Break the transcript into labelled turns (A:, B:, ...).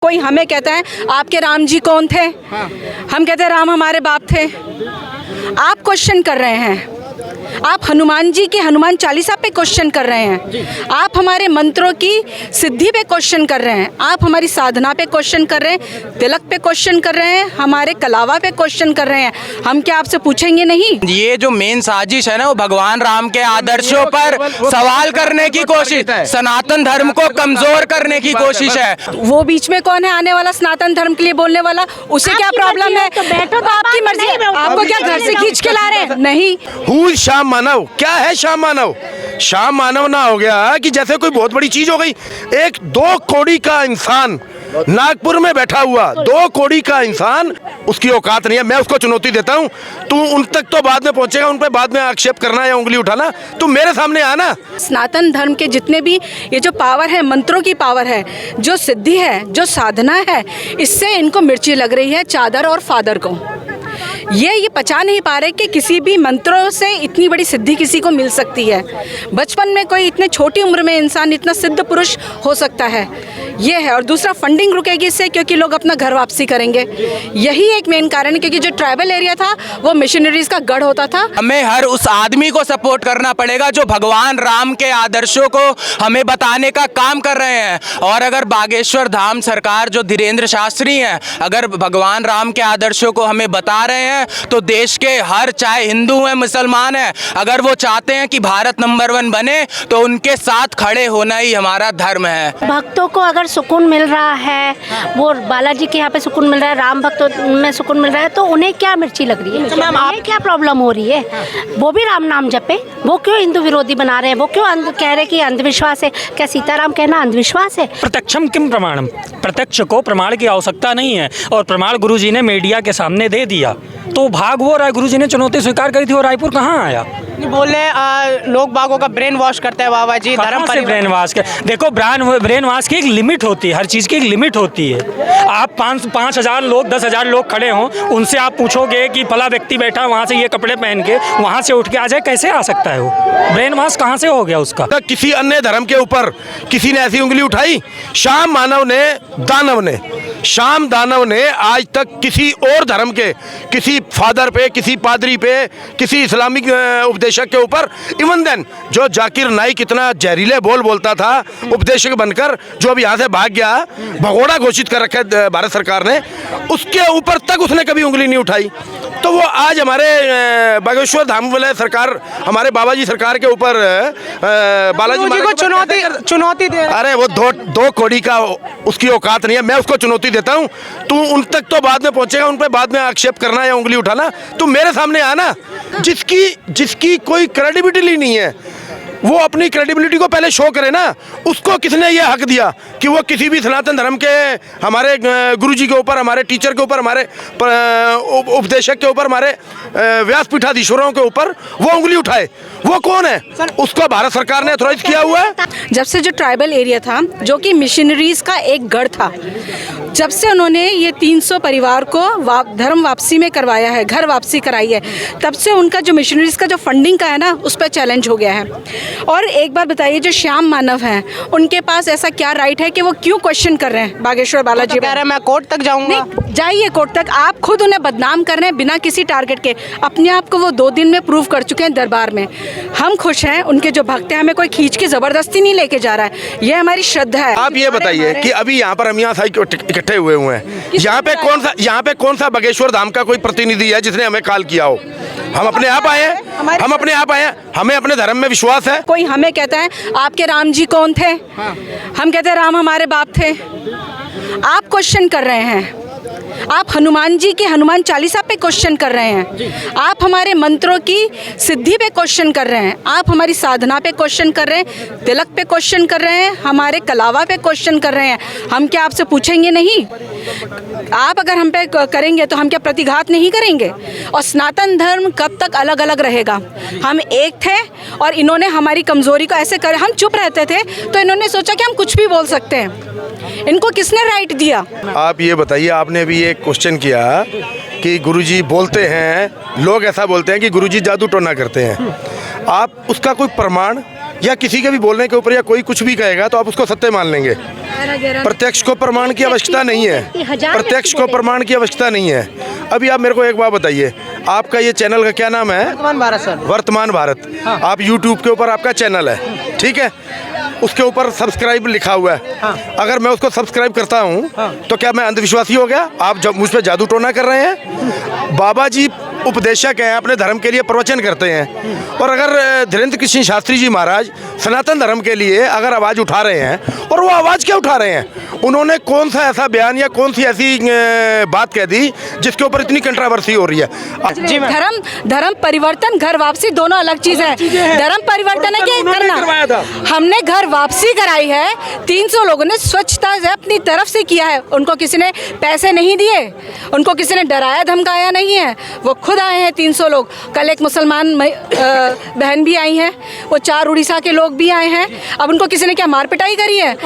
A: कोई हमें कहता है आपके राम जी कौन थे, हम कहते हैं राम हमारे बाप थे। आप क्वेश्चन कर रहे हैं, आप हनुमान जी के हनुमान चालीसा पे क्वेश्चन कर रहे हैं, आप हमारे मंत्रों की सिद्धि पे क्वेश्चन कर रहे हैं, आप हमारी साधना पे क्वेश्चन कर रहे हैं, तिलक पे क्वेश्चन कर रहे हैं, हमारे कलावा पे क्वेश्चन कर रहे हैं। हम क्या आपसे पूछेंगे नहीं?
B: ये जो मेन साजिश है ना, वो भगवान राम के आदर्शों पर सवाल करने की कोशिश, सनातन धर्म को कमजोर करने की कोशिश है।
A: वो बीच में कौन है आने वाला सनातन धर्म के लिए बोलने वाला? उसे क्या प्रॉब्लम है?
C: तो बैठो, तो
A: आपकी मर्जी। आपको क्या घर से खींच के ला रहे हैं? नहीं।
D: हूँ श्याम मानव, क्या है श्याम मानव? श्याम मानव ना हो गया कि जैसे कोई बहुत बड़ी चीज हो गई। एक 2 कौड़ी का इंसान नागपुर में बैठा हुआ, 2 कौड़ी का इंसान, उसकी औकात नहीं है। मैं उसको चुनौती देता हूँ, तू उन तक तो बाद में पहुंचेगा, उन पे बाद में आक्षेप करना या उंगली उठाना, तू मेरे सामने आना।
A: सनातन धर्म के जितने भी ये जो पावर है, मंत्रों की पावर है, जो सिद्धि है, जो साधना है, इससे इनको मिर्ची लग रही है चादर और फादर को। ये पचा नहीं पा रहे कि किसी भी मंत्रों से इतनी बड़ी सिद्धि किसी को मिल सकती है। बचपन में कोई इतने छोटी उम्र में इंसान इतना सिद्ध पुरुष हो सकता है, ये है। और दूसरा, फंडिंग रुकेगी इससे, क्योंकि लोग अपना घर वापसी करेंगे। यही एक मेन कारण है, क्योंकि जो ट्राइबल एरिया था वो मिशनरीज का गढ़ होता था।
B: हमें हर उस आदमी को सपोर्ट करना पड़ेगा जो भगवान राम के आदर्शों को हमें बताने का काम कर रहे हैं। और अगर बागेश्वर धाम सरकार जो धीरेन्द्र शास्त्री हैं, अगर भगवान राम के आदर्शों को हमें बता रहे हैं, तो देश के हर, चाहे हिंदू है मुसलमान है, अगर वो चाहते हैं कि भारत नंबर 1 बने, तो उनके साथ खड़े होना ही हमारा धर्म है।
C: भक्तों को अगर सुकून मिल रहा है, वो बालाजी के यहाँ पे सुकून मिल रहा है, राम भक्तों में सुकून मिल रहा है, तो उन्हें क्या मिर्ची लग रही है? तो मैम, आप क्या प्रॉब्लम हो रही है? वो भी राम नाम जपे, वो क्यों हिंदू विरोधी बना रहे हैं? वो क्यों कह रहे कि अंधविश्वास है? क्या सीताराम कहना अंधविश्वास है?
E: प्रत्यक्षम किम प्रमाणम, प्रत्यक्ष को प्रमाण की आवश्यकता नहीं है, और प्रमाण गुरुजी ने मीडिया के सामने दे दिया। तो भाग वो राय, गुरुजी ने चुनौती स्वीकार करी थी, और रायपुर कहाँ आया?
F: बोले लोग बागों का ब्रेन वॉश करते हैं बाबा जी, धर्म
E: से ब्रेन वॉश के? देखो, ब्रेन वॉश की एक लिमिट होती है, हर चीज़ की एक लिमिट होती है। आप 5,000 लोग, 10,000 लोग खड़े हों, उनसे आप पूछोगे कि फला व्यक्ति बैठा वहाँ से ये कपड़े पहन के, वहाँ से उठ के आ जाए, कैसे आ सकता है? वो ब्रेन वॉश कहाँ से हो गया उसका?
D: किसी अन्य धर्म के ऊपर किसी ने ऐसी उंगली उठाई? श्याम मानव ने, दानव ने, श्याम दानव ने आज तक किसी और धर्म के, किसी फादर पे, किसी पादरी पे, किसी इस्लामिक उपदेशक के ऊपर, इवन देन जो जाकिर नाइक इतना जहरीले बोल बोलता था उपदेशक बनकर, जो अब यहाँ से भाग गया, भगोड़ा घोषित कर रखा है भारत सरकार ने, उसके ऊपर तक उसने कभी उंगली नहीं उठाई। तो वो आज हमारे बागेश्वर धाम वाले सरकार, हमारे बाबा जी सरकार के ऊपर बालाजी जी को चुनौती दे। अरे वो 2 कौड़ी का उसकी औकात नहीं है। मैं उसको चुनौती देता हूँ, तू उन तक तो बाद में पहुंचेगा, उन पे बाद में आक्षेप करना या उंगली उठाना, तू मेरे सामने आना। जिसकी कोई क्रेडिबिलिटी नहीं है, वो अपनी क्रेडिबिलिटी को पहले शो करे ना। उसको किसने ये हक दिया कि वो किसी भी सनातन धर्म के, हमारे गुरुजी के ऊपर, हमारे टीचर के ऊपर, हमारे उपदेशक के ऊपर, हमारे व्यासपीठाधीश्वरों के ऊपर वो उंगली उठाए? वो कौन है? उसको भारत सरकार ने ऑथराइज किया हुआ है।
A: जब से जो ट्राइबल एरिया था, जो कि मिशनरीज का एक गढ़ था, जब से उन्होंने ये 300 परिवार को धर्म वापसी में करवाया है, घर वापसी कराई है, तब से उनका जो मिशनरीज का जो फंडिंग का है ना, उस पर चैलेंज हो गया है। और एक बार बताइए, जो श्याम मानव हैं, उनके पास ऐसा क्या राइट है कि वो क्यों क्वेश्चन कर रहे हैं बागेश्वर बालाजी?
F: कह रहे हैं मैं कोर्ट तक जाऊंगा।
A: जाइए कोर्ट तक। आप खुद उन्हें बदनाम कर रहे हैं बिना किसी टारगेट के। अपने आप को वो 2 दिन में प्रूव कर चुके हैं दरबार में। हम खुश हैं, उनके जो भक्त हैं, हमें कोई खींच के जबरदस्ती नहीं लेके जा रहा है, ये हमारी श्रद्धा है।
D: आप ये बताइए कि अभी यहाँ पर हम यहाँ इकट्ठे हुए हैं, यहाँ पे कौन सा बागेश्वर धाम का कोई प्रतिनिधि है जिसने हमें कॉल किया हो? हम अपने आप आए हैं, हमें अपने धर्म में विश्वास है।
A: कोई हमें कहता है आपके राम जी कौन थे, हम कहते हैं राम हमारे बाप थे। आप क्वेश्चन कर रहे हैं, आप हनुमान जी के हनुमान चालीसा पे क्वेश्चन कर रहे हैं, आप हमारे मंत्रों की सिद्धि पे क्वेश्चन कर रहे हैं, आप हमारी साधना पे क्वेश्चन कर रहे हैं, तिलक पे क्वेश्चन कर रहे हैं, हमारे कलावा पे क्वेश्चन कर रहे हैं। हम क्या आपसे पूछेंगे नहीं? आप अगर हम पे करेंगे तो हम क्या प्रतिघात नहीं करेंगे? और सनातन धर्म कब तक अलग अलग रहेगा? हम एक थे, और इन्होंने हमारी कमज़ोरी को ऐसे कर, हम चुप रहते थे तो इन्होंने सोचा कि हम कुछ भी बोल सकते हैं। इनको किसने राइट दिया?
D: आप ये बताइए, आपने भी एक क्वेश्चन किया कि गुरुजी बोलते हैं, लोग ऐसा बोलते हैं कि गुरुजी जादू टोना करते हैं। आप उसका कोई प्रमाण या किसी के भी बोलने के ऊपर या कोई कुछ भी कहेगा तो आप उसको सत्य मान लेंगे। प्रत्यक्ष को प्रमाण की आवश्यकता नहीं है, प्रत्यक्ष को प्रमाण की आवश्यकता नहीं है। अभी आप मेरे को एक बात बताइए, आपका ये चैनल का क्या नाम है?
F: वर्तमान भारत सर।
D: वर्तमान भारत। आप यूट्यूब के ऊपर आपका चैनल है, ठीक है, उसके ऊपर सब्सक्राइब लिखा हुआ है। अगर मैं उसको सब्सक्राइब करता हूँ तो क्या मैं अंधविश्वासी हो गया? आप जब मुझ पर जादू टोना कर रहे हैं। बाबा जी उपदेशक हैं, अपने धर्म के लिए प्रवचन करते हैं, और अगर धीरेन्द्र कृष्ण शास्त्री जी महाराज सनातन धर्म के लिए अगर आवाज़ उठा रहे हैं, और वो आवाज़ क्या उठा रहे हैं? उन्होंने कौन सा ऐसा बयान या कौन सी ऐसी बात कह दी जिसके ऊपर इतनी कंट्रोवर्सी हो रही है?
A: धर्म परिवर्तन, घर वापसी दोनों अलग चीज है। धर्म परिवर्तन है कि करना, हमने घर वापसी कराई है। 300 लोगों ने स्वच्छता से अपनी तरफ से किया है, उनको किसी ने पैसे नहीं दिए, उनको किसी ने डराया धमकाया नहीं है, वो खुद आए हैं 300 लोग। कल एक मुसलमान बहन भी आई हैं, वो 4 उड़ीसा के लोग भी आए हैं। अब उनको किसी ने क्या मार पिटाई करी है?